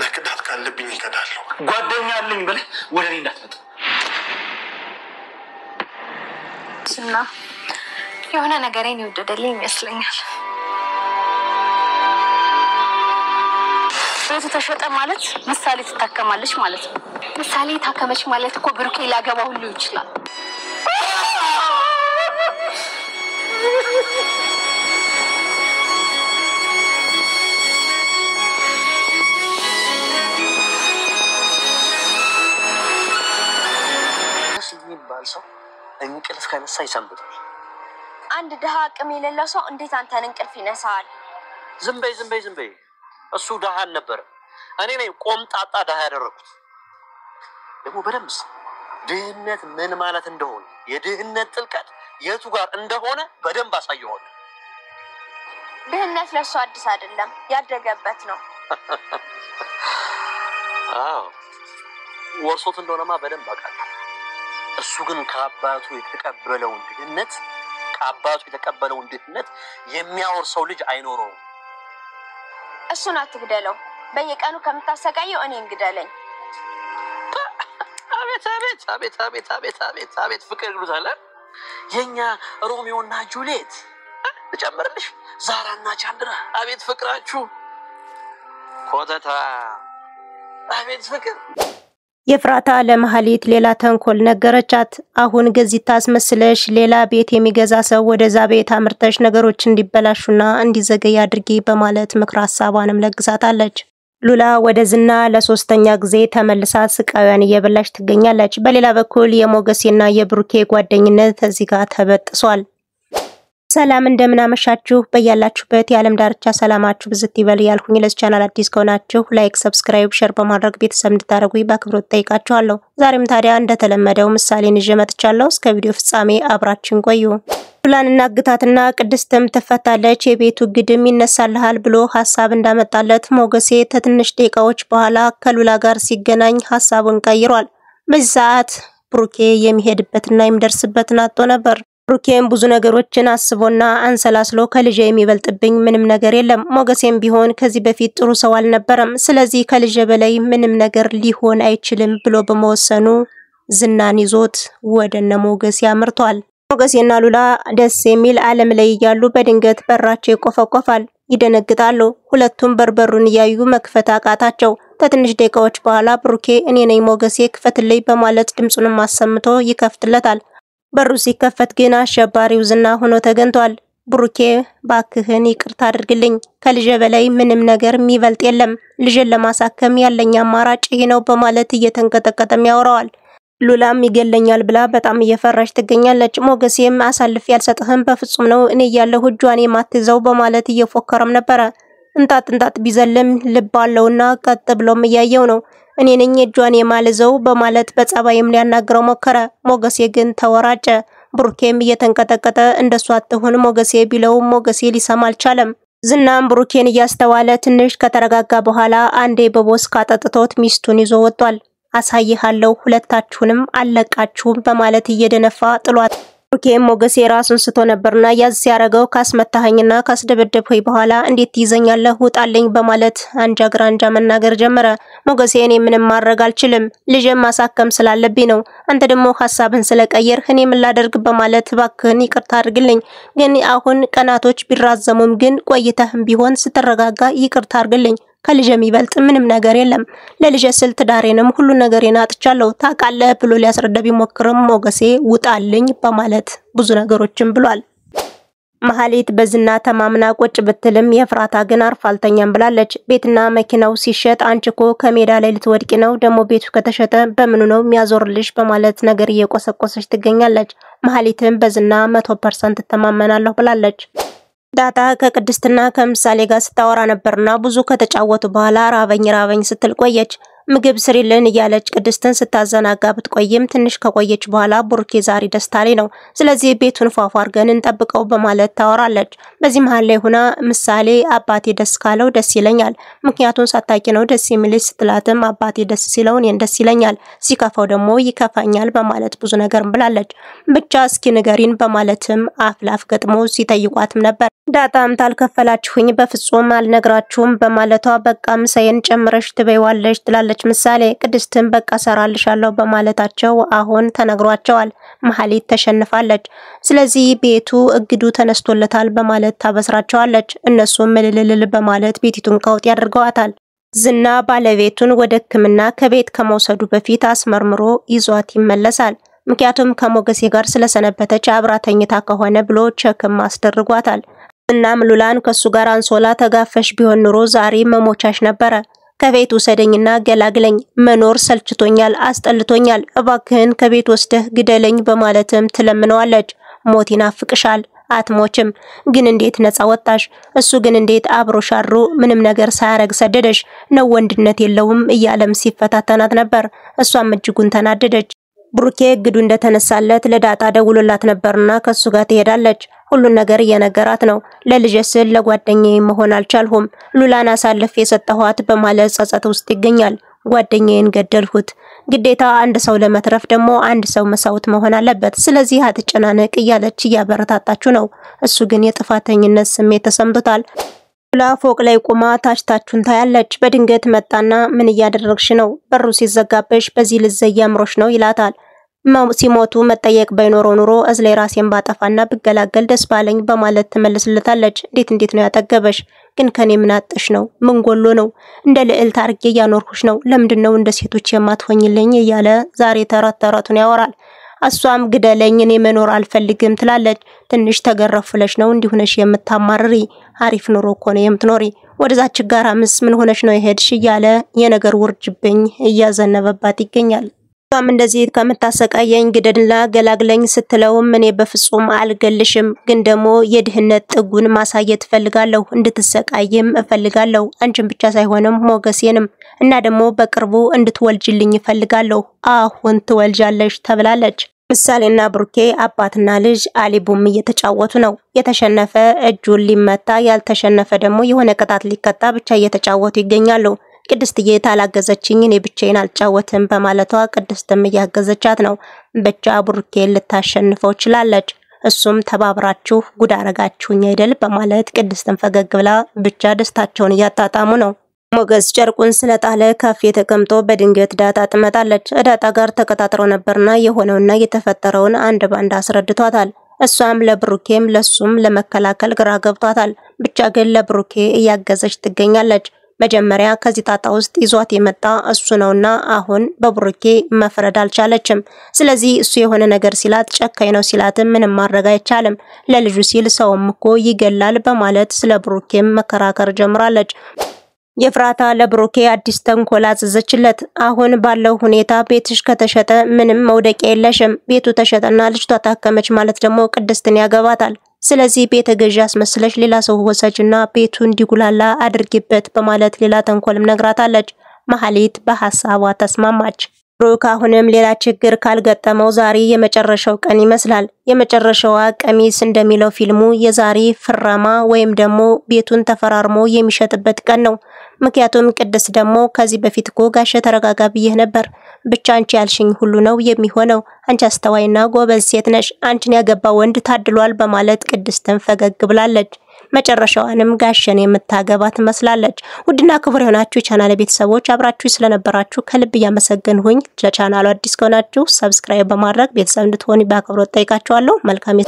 መክዳት ካለብኝ ይከዳለሁ ጓደኛ አለኝ በለ ወደኔ እንዳትመጣ ስና የሆነ ነገሬን ይወደደልኝ ይመስለኛል ቤቱ ተሸጠ ማለት ምሳሌ ትታከማለች ማለት ነው ምሳሌ ታከመች ማለት እኮ ብሩኬ ላገባ ሁሉ ይችላል ሰው እንቅልፍ ከነሳ ይሰንብታል አንድ ደሃ አቅም የሌለው ሰው እንዴት አንተን እንቅልፍ ይነሳል ዝም በይ እሱ ደሃ ነበር እኔ ነኝ ቆምጣጣ ደሃ ያደረኩት ደግሞ በደምስ ድህነት ምን ማለት እንደሆነ የድህነት ጥልቀት የቱ ጋር እንደሆነ በደንብ አሳየዋል ድህነት ለሱ አዲስ አይደለም ያደገበት ነው ወርሶት እንደሆነማ በደንብ አውቃለሁ እሱ ግን ከአባቱ የተቀበለውን ድህነት የሚያወርሰው ልጅ አይኖረው እሱን አትግደለው በየቀኑ ከምታሰቃየው እኔ እንግደለኝ አቤት ፍቅር ይሉታል የኛ ሮሚዮና ጁሊየት ተጨምርልሽ ዛራና ቻንድራ አቤት ፍቅራችሁ ኮተታ አቤት ፍቅር የፍራታ ለመሐሊት ሌላ ተንኮል ነገረቻት አሁን ገዚታ አስመስለሽ ሌላ ቤት የሚገዛ ሰው ወደዛ ቤት አምርተሽ ነገሮች እንዲበላሹና እንዲዘገይ አድርጊ በማለት ምክር ሐሳቧንም ለግሳታለች ሉላ ወደዝና ለሶስተኛ ጊዜ ተመልሳ ስቃዩን እየበላሽ ትገኛለች በሌላ በኩል የሞገሴና የብሩኬ ጓደኝነት እዚህ ጋር ተበጥሷል ሰላም እንደምን አመሻችሁ በእያላችሁበት የዓለም ዳርቻ ሰላማችሁ ብዝት ይበል ያልኩኝ ለዚህ ቻናል አዲስ ከሆናችሁ ላይክ ሰብስክራይብ ሼር በማድረግ ቤተሰብ እንድታደርጉኝ በአክብሮት ጠይቃችኋለሁ ዛሬም ታዲያ እንደተለመደው ምሳሌን ይዤ መጥቻለሁ እስከ ቪዲዮ ፍጻሜ አብራችሁን ቆዩ ሉላንና ግታትና ቅድስትም ትፈታለች የቤቱ ግድም ይነሳልሃል ብሎ ሐሳብ እንዳመጣለት ሞገሴ ተትንሽ ደቂቃዎች በኋላ ከሉላ ጋር ሲገናኝ ሐሳቡን ቀይሯል በዚህ ሰዓት ብሩኬ የሚሄድበትና የሚደርስበትን አጥቶ ነበር ብሩኬም ብዙ ነገሮችን አስቦና አንሰላስሎ ከልጄ የሚበልጥብኝ ምንም ነገር የለም ሞገሴም ቢሆን ከዚህ በፊት ጥሩ ሰው አልነበረም ስለዚህ ከልጄ በላይ ምንም ነገር ሊሆን አይችልም ብሎ በመወሰኑ ዝናን ይዞት ወደነ ሞገሴ ያመርቷል ሞገሴና ሉላ ደስ የሚል ዓለም ላይ ያሉ በድንገት በራቸው ይቆፈቆፋል ይደነግጣሉ ሁለቱም በርበሩን ያዩ መክፈት አቃታቸው ተትንሽ ደቂቃዎች በኋላ ብሩኬ እኔ ነኝ ሞገሴ ክፈትልኝ በማለት ድምጹን ማሰምቶ ይከፍትለታል በሩ ሲከፈት ግን አሸባሪው ዝና ሆኖ ተገንቷል ብሩኬ ባክህን ይቅርታ አድርግልኝ ከልጄ በላይ ምንም ነገር የሚበልጥ የለም ልጄን ለማሳከም ያለኝ አማራጭ ይሄ ነው በማለት እየተንቀጠቀጠም ያወራዋል ሉላም ይገለኛል ብላ በጣም እየፈራች ትገኛለች ሞገሴም አሳልፍ ያልሰጥህም በፍጹም ነው እኔ ያለው እጇን የማትዘው በማለት እየፎከረም ነበር እንጣጥ ቢዘልም ልባለውና ቀጥ ብሎም ያየው ነው እኔ ነኝ እጇን የማልዘው በማለት በጸባይም ሊያናግረው ሞከረ ሞገሴ ግን ተወራጨ ብሩኬም እየተንቀጠቀጠ እንደሷ አጥሁን ሞገሴ ቢለው ሞገሴ ሊሰማ አልቻለም ዝናም ብሩኬን እያስተዋለ ትንሽ ከተረጋጋ በኋላ አንዴ በቦስ ካጠጥቶት ሚስቱን ይዞ ወጥቷል አሳይሃለሁ ሁለታችሁንም አለቃችሁም በማለት እየደነፋ ጥሏት ብሩኬም ሞገሴ ራሱን ስቶ ነበርና ያዝ ሲያረጋው ካስመታኸኝና ካስደበደብከኝ በኋላ እንዴት ይዘኛለህ ውጣልኝ በማለት አንጃ ግራንጃ መናገር ጀመረ ሞገሴ እኔ ምንም ማድረግ አልችልም ልጄን ማሳከም ስላለብኝ ነው አንተ ደግሞ ሐሳብህን ስለቀየርህ እኔ ምን ላደርግ በማለት ባክህን ይቅርታ አድርግልኝ ግን አሁን ቀናቶች ቢራዘሙም ግን ቆይተህም ቢሆን ስትረጋጋ ይቅርታ አድርግልኝ ከልጄ የሚበልጥ ምንም ነገር የለም ለልጄ ስል ትዳሬንም ሁሉ ነገሬን አጥቻለሁ ታቃለህ ብሎ ሊያስረዳ ቢሞክርም ሞገሴ ውጣልኝ በማለት ብዙ ነገሮችን ብሏል መሐሊት በዝና ተማምና ቁጭ ብትልም የፍራታ ግን አርፋልተኛም ብላለች ቤትና መኪናው ሲሸጥ አንቺኮ ከሜዳ ላይ ልትወድቂ ነው ደሞ ቤቱ ከተሸጠ በምኑ ነው የሚያዞርልሽ በማለት ነገር እየቆሰቆሰች ትገኛለች መሐሊትም በዝና 100% ተማመናለሁ ብላለች ዳታ ከቅድስትና ከምሳሌ ጋር ስታወራ ነበርና ብዙ ከተጫወቱ በኋላ ራበኝ ስትል ቆየች ምግብ ስሪልን እያለች ቅድስትን ስታዘናጋ ብትቆይም ትንሽ ከቆየች በኋላ ብሩኬ ዛሬ ደስታ ላይ ነው። ስለዚህ ቤቱን ፏፏ አድርገን እንጠብቀው በማለት ታወራለች። በዚህ መሃል ላይ ሆና ምሳሌ አባቴ ደስ ካለው ደስ ይለኛል፣ ምክንያቱም ሳታቂ ነው ደስ የሚልሽ ስትላትም አባቴ ደስ ሲለው እኔን ደስ ይለኛል፣ ሲከፋው ደግሞ ይከፋኛል በማለት ብዙ ነገር ብላለች። ብቻ እስኪ ንገሪን በማለትም አፍላፍ ገጥሞ ሲጠይቋትም ነበር። ዳጣም ታልከፈላችሁኝ በፍጹም አልነግራችሁም በማለቷ በቃ ምሳዬን ጨምረሽ ትበይዋለሽ ትላለች ምሳሌ። ቅድስትን በቃ ሰራልሻለሁ በማለታቸው አሁን ተነግሯቸዋል። መሀሊት ተሸንፋለች። ስለዚህ ቤቱ እግዱ ተነስቶለታል በማለት ታበስራቸዋለች። እነሱም ምልልል በማለት ቤቲቱን ቀውጥ ያደርገዋታል። ዝና ባለቤቱን ወደ ሕክምና ከቤት ከመውሰዱ በፊት አስመርምሮ ይዟት ይመለሳል። ምክንያቱም ከሞገሴ ጋር ስለሰነበተች አብራ ተኝታ ከሆነ ብሎ ቸክም አስደርጓታል። እናም ሉላን ከሱ ጋር አንሶላ ተጋፈሽ ቢሆን ኑሮ ዛሬ መሞቻሽ ነበረ። ከቤት ውሰደኝና ገላግለኝ፣ መኖር ሰልችቶኛል፣ አስጠልቶኛል፣ እባክህን ከቤት ወስደህ ግደለኝ በማለትም ትለምነዋለች። ሞት ይናፍቅሻል፣ አትሞችም፣ ግን እንዴት ነፃ ወጣሽ? እሱ ግን እንዴት አብሮሽ አድሮ ምንም ነገር ሳያረግ ሰደደሽ? ነው ወንድነት የለውም እያለም ሲፈታተናት ነበር። እሷም እጅጉን ተናደደች። ብሩኬ እግዱ እንደተነሳለት ለዳጣ ደውሎላት ነበርና ከሱ ጋር ትሄዳለች። ሁሉን ነገር እየነገራት ነው። ለልጄ ስል ለጓደኛዬ መሆን አልቻልሁም፣ ሉላን አሳልፌ የሰጠኋት በማለት ጸጸት ውስጥ ይገኛል። ጓደኛዬን ገደልሁት። ግዴታ አንድ ሰው ለመትረፍ ደግሞ አንድ ሰው መስዋዕት መሆን አለበት። ስለዚህ አትጨናነቅ እያለች እያበረታታችሁ ነው። እሱ ግን የጥፋተኝነት ስሜት ተሰምቶታል። ሉላ ፎቅ ላይ ቆማ ታችታችሁን ታያለች። በድንገት መጣና ምን እያደረግሽ ነው? በሩ ሲዘጋበሽ በዚህ ልዘይ አምሮሽ ነው ይላታል። ሲሞቱ መጠየቅ ባይኖረው ኑሮ እዝላይ ራሴን ባጠፋና ብገላገል ደስ ባለኝ በማለት ትመልስለታለች። እንዴት ነው ያጠገበሽ? ግን ከኔ ምን አጥሽ ነው? ምን ጎሎ ነው? እንደ ልዕልት አርጌ ያኖርኩሽ ነው። ለምንድነው እንደ ሴቶች የማትሆኝልኝ? እያለ ዛሬ ተረቱን ያወራል። እሷም ግደለኝ እኔ መኖር አልፈልግም ትላለች። ትንሽ ተገረፍለሽ ነው እንዲሁነሽ የምታማርሪ? አሪፍ ኑሮ እኮ ነው የምትኖሪ። ወደዛች ጋር ምን ሆነሽ ነው የሄድሽ? እያለ የነገር ውርጅብኝ እያዘነበባት ይገኛል። እሷም እንደዚህ ከምታሰቃየኝ ግደልና ገላግለኝ ስትለውም እኔ በፍጹም አልገልሽም፣ ግን ደግሞ የድህነት ጥጉን ማሳየት ፈልጋለሁ፣ እንድትሰቃይም እፈልጋለሁ፣ አንቺን ብቻ ሳይሆንም ሞገሴንም፣ እና ደግሞ በቅርቡ እንድትወልጅልኝ እፈልጋለሁ። አሁን ትወልጃለሽ ተብላለች። ምሳሌና ብሩኬ አባትና ልጅ አሊቡም እየተጫወቱ ነው። የተሸነፈ እጁን ሊመታ፣ ያልተሸነፈ ደግሞ የሆነ ቅጣት ሊቀጣ ብቻ እየተጫወቱ ይገኛሉ። ቅድስትዬ ታላገዘችኝ እኔ ብቻዬን አልጫወትም በማለቷ ቅድስትም እያገዘቻት ነው። ብቻ ብሩኬ ልታሸንፈው ችላለች። እሱም ተባብራችሁ ጉድ አረጋችሁኝ አይደል በማለት ቅድስትን ፈገግ ብላ ብቻ ደስታቸውን እያጣጣሙ ነው። ሞገስ ጨርቁን ስለጣለ ካፌ ተቀምጦ በድንገት ዳጣ ትመጣለች። ዳጣ ጋር ተቀጣጥረው ነበርና የሆነውና የተፈጠረውን አንድ ባንድ አስረድቷታል። እሷም ለብሩኬም ለሱም ለመከላከል ግራ ገብቷታል። ብቻ ግን ለብሩኬ እያገዘች ትገኛለች። መጀመሪያ ከዚህ ጣጣ ውስጥ ይዟት የመጣ እሱ ነውና አሁን በብሩኬ መፍረድ አልቻለችም። ስለዚህ እሱ የሆነ ነገር ሲላት ጨካኝ ነው ሲላትም ምንም ማድረግ አይቻልም። ለልጁ ሲል ሰውም እኮ ይገላል በማለት ስለ ብሩኬም መከራከር ጀምራለች። የፍራታ ለብሩኬ አዲስ ተንኮል አዘዘችለት። አሁን ባለው ሁኔታ ቤትሽ ከተሸጠ ምንም መውደቂያ የለሽም፣ ቤቱ ተሸጠና ልጅቷ ታከመች ማለት ደግሞ ቅድስትን ያገባታል። ስለዚህ ቤተ ገዢ አስመስለሽ ሌላ ሰው ወሰጅና ቤቱ እንዲጉላላ አድርጊበት በማለት ሌላ ተንኮልም ነግራታለች። መሀሊት በሐሳቧ ተስማማች። ብሩክ አሁንም ሌላ ችግር ካልገጠመው ዛሬ የመጨረሻው ቀን ይመስላል። የመጨረሻዋ ቀሚስ እንደሚለው ፊልሙ የዛሬ ፍራማ ወይም ደግሞ ቤቱን ተፈራርሞ የሚሸጥበት ቀን ነው። ምክንያቱም ቅድስት ደግሞ ከዚህ በፊት እኮ ጋሼ ተረጋጋ ብዬ ነበር፣ ብቻ አንቺ ያልሽኝ ሁሉ ነው የሚሆነው፣ አንቺ አስተዋይና ጎበዝ ሴት ነሽ፣ አንቺን ያገባ ወንድ ታድሏል በማለት ቅድስትን ፈገግ ብላለች። መጨረሻዋንም ጋሼን የምታገባ ትመስላለች። ውድና ክቡር የሆናችሁ ቻናል ቤተሰቦች አብራችሁ ስለነበራችሁ ከልብ እያመሰገንሁኝ፣ ለቻናሉ አዲስ ከሆናችሁ ሰብስክራይብ በማድረግ ቤተሰብ እንድትሆኑ በአክብሮት ጠይቃችኋለሁ። መልካም